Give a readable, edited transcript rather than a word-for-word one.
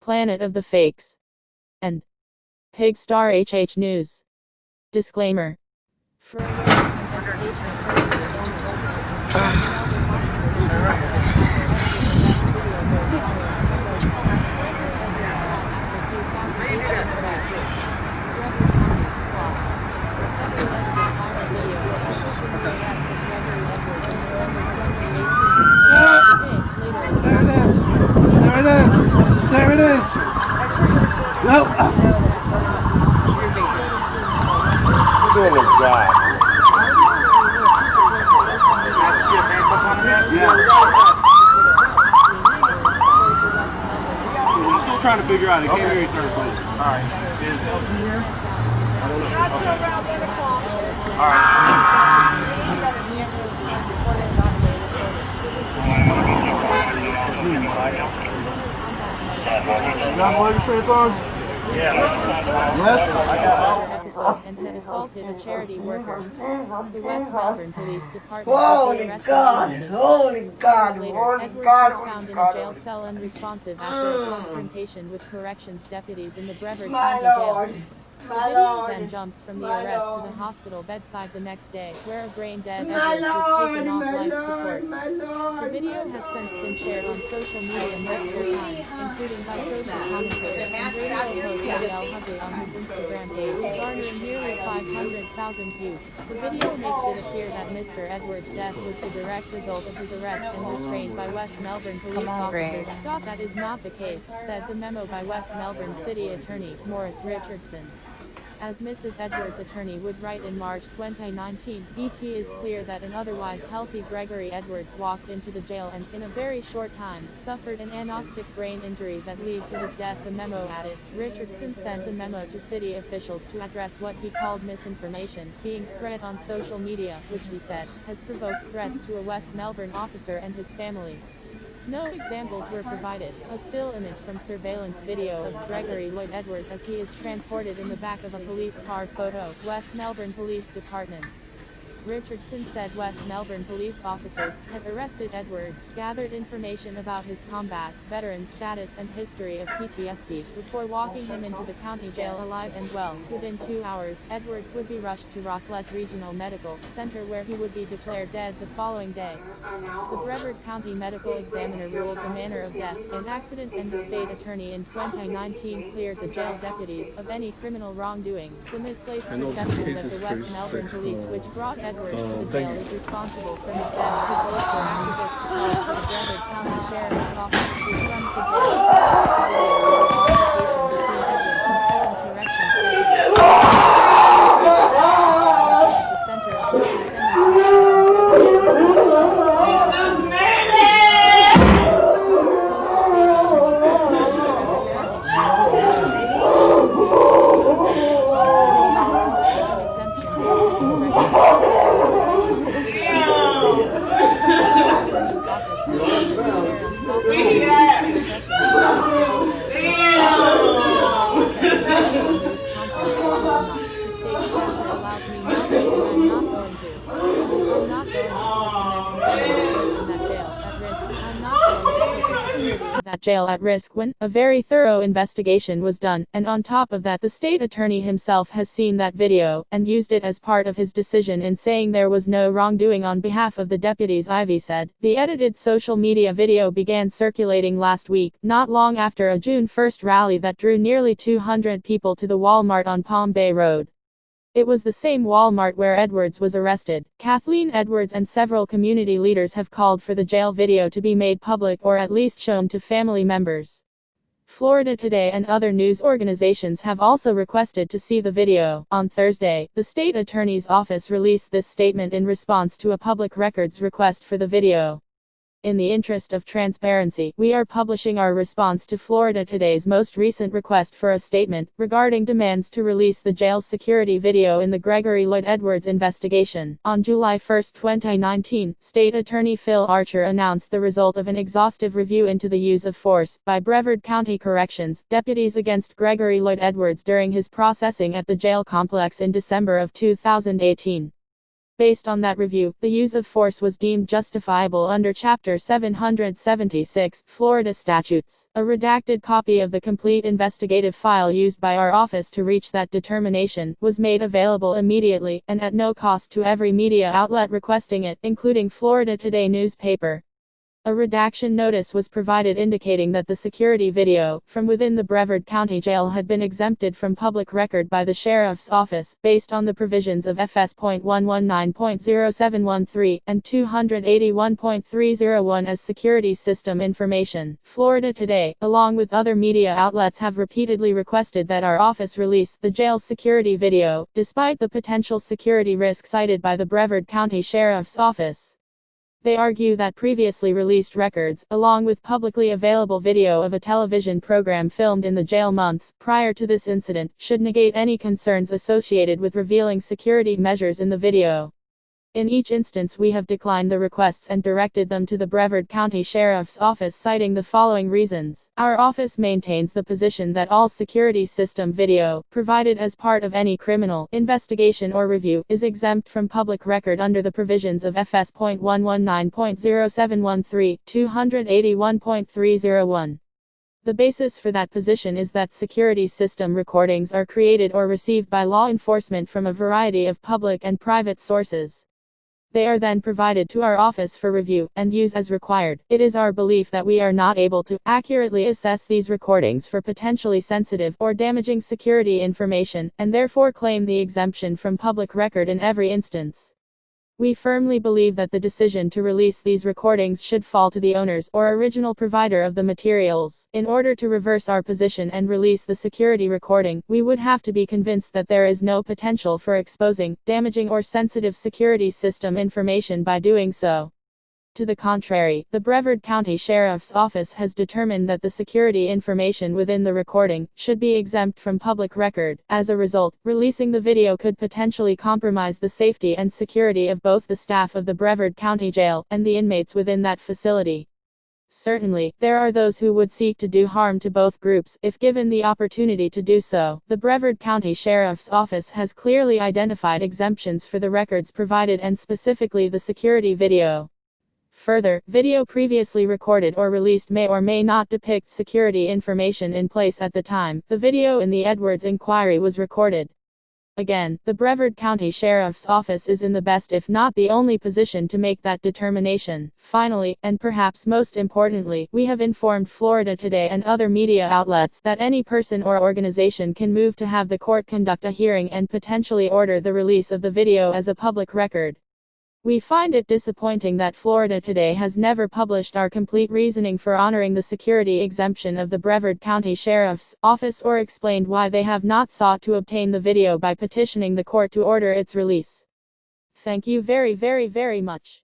Planet of the Fakes, and Pigstar HH News. Disclaimer. For awareness and educational purposes only. There it is. Nope. Doing the job. Yeah. I'm still trying to figure out. I can't hear you, sir. All right. All right. Got one insurance on? Yeah. Yes? And had assaulted a charity worker. The West Melbourne Police Department. Holy God! Holy God! Later, Holy Edwards God! was found Holy in a God! jail cell unresponsive after a confrontation with corrections deputies in the BREVARD My County Lord! jail. The My video Lord! then jumps from the My arrest to Lord. the hospital bedside the next day, where a brain-dead My Edwards was taken Lord! off My life Lord! support. My The Lord! video has since been shared on social media multiple times, including by social commentator and radio host Dale Hugley on his Instagram page, garnering nearly 500,000 views. The video makes it appear that Mr. Edwards' death was the direct result of his arrest and restraint by West Melbourne police officers. That is not the case, said the memo by West Melbourne City Attorney, Maurice Richardson. As Mrs. Edwards' attorney would write in March 2019, it is clear that an otherwise healthy Gregory Edwards walked into the jail and, in a very short time, suffered an anoxic brain injury that led to his death, the memo added. Richardson sent the memo to city officials to address what he called misinformation being spread on social media, which he said has provoked threats to a West Melbourne officer and his family. No examples were provided. A still image from surveillance video of Gregory Lloyd Edwards as he is transported in the back of a police car. Photo, West Melbourne Police Department. Richardson said West Melbourne police officers had arrested Edwards, gathered information about his combat, veteran status and history of PTSD, before walking him into the county jail alive and well. Within 2 hours, Edwards would be rushed to Rockledge Regional Medical Center where he would be declared dead the following day. The BREVARD County Medical Examiner ruled the manner of death an accident, and the state attorney in 2019 cleared the jail deputies of any criminal wrongdoing. The misplaced perception that the West Melbourne police, which brought Edwards to the jail, is responsible for his death could bolster activists' calls for the BREVARD County Sheriff's Office, which runs the jail, to release the video of the altercation between Edwards and 7 corrections deputies. At the center of recent that jail at risk when a very thorough investigation was done, and on top of that the state attorney himself has seen that video, and used it as part of his decision in saying there was no wrongdoing on behalf of the deputies. Ivy said. The edited social media video began circulating last week, not long after a June 1st rally that drew nearly 200 people to the Walmart on Palm Bay Road. It was the same Walmart where Edwards was arrested. Kathleen Edwards and several community leaders have called for the jail video to be made public or at least shown to family members. Florida Today and other news organizations have also requested to see the video. On Thursday, the state attorney's office released this statement in response to a public records request for the video. In the interest of transparency, we are publishing our response to Florida Today's most recent request for a statement regarding demands to release the jail security video in the Gregory Lloyd Edwards investigation. On July 1, 2019, State Attorney Phil Archer announced the result of an exhaustive review into the use of force by BREVARD County Corrections deputies against Gregory Lloyd Edwards during his processing at the jail complex in December of 2018. Based on that review, the use of force was deemed justifiable under Chapter 776, Florida statutes. A redacted copy of the complete investigative file used by our office to reach that determination was made available immediately, and at no cost to every media outlet requesting it, including Florida Today newspaper. A redaction notice was provided indicating that the security video from within the Brevard County Jail had been exempted from public record by the Sheriff's Office, based on the provisions of FS.119.0713 and 281.301 as security system information. Florida Today, along with other media outlets, have repeatedly requested that our office release the jail security video, despite the potential security risk cited by the Brevard County Sheriff's Office. They argue that previously released records, along with publicly available video of a television program filmed in the jail months prior to this incident, should negate any concerns associated with revealing security measures in the video. In each instance, we have declined the requests and directed them to the Brevard County Sheriff's Office, citing the following reasons. Our office maintains the position that all security system video, provided as part of any criminal investigation or review, is exempt from public record under the provisions of FS.119.0713, 281.301. The basis for that position is that security system recordings are created or received by law enforcement from a variety of public and private sources. They are then provided to our office for review and use as required. It is our belief that we are not able to accurately assess these recordings for potentially sensitive or damaging security information, and therefore claim the exemption from public record in every instance. We firmly believe that the decision to release these recordings should fall to the owners or original provider of the materials. In order to reverse our position and release the security recording, we would have to be convinced that there is no potential for exposing, damaging, or sensitive security system information by doing so. To the contrary, the Brevard County Sheriff's Office has determined that the security information within the recording should be exempt from public record. As a result, releasing the video could potentially compromise the safety and security of both the staff of the Brevard County Jail and the inmates within that facility. Certainly, there are those who would seek to do harm to both groups, if given the opportunity to do so. The Brevard County Sheriff's Office has clearly identified exemptions for the records provided, and specifically the security video. Further, video previously recorded or released may or may not depict security information in place at the time the video in the Edwards inquiry was recorded. Again, the Brevard County Sheriff's Office is in the best, if not the only position to make that determination. Finally, and perhaps most importantly, we have informed Florida Today and other media outlets that any person or organization can move to have the court conduct a hearing and potentially order the release of the video as a public record. We find it disappointing that Florida Today has never published our complete reasoning for honoring the security exemption of the Brevard County Sheriff's Office, or explained why they have not sought to obtain the video by petitioning the court to order its release. Thank you very much.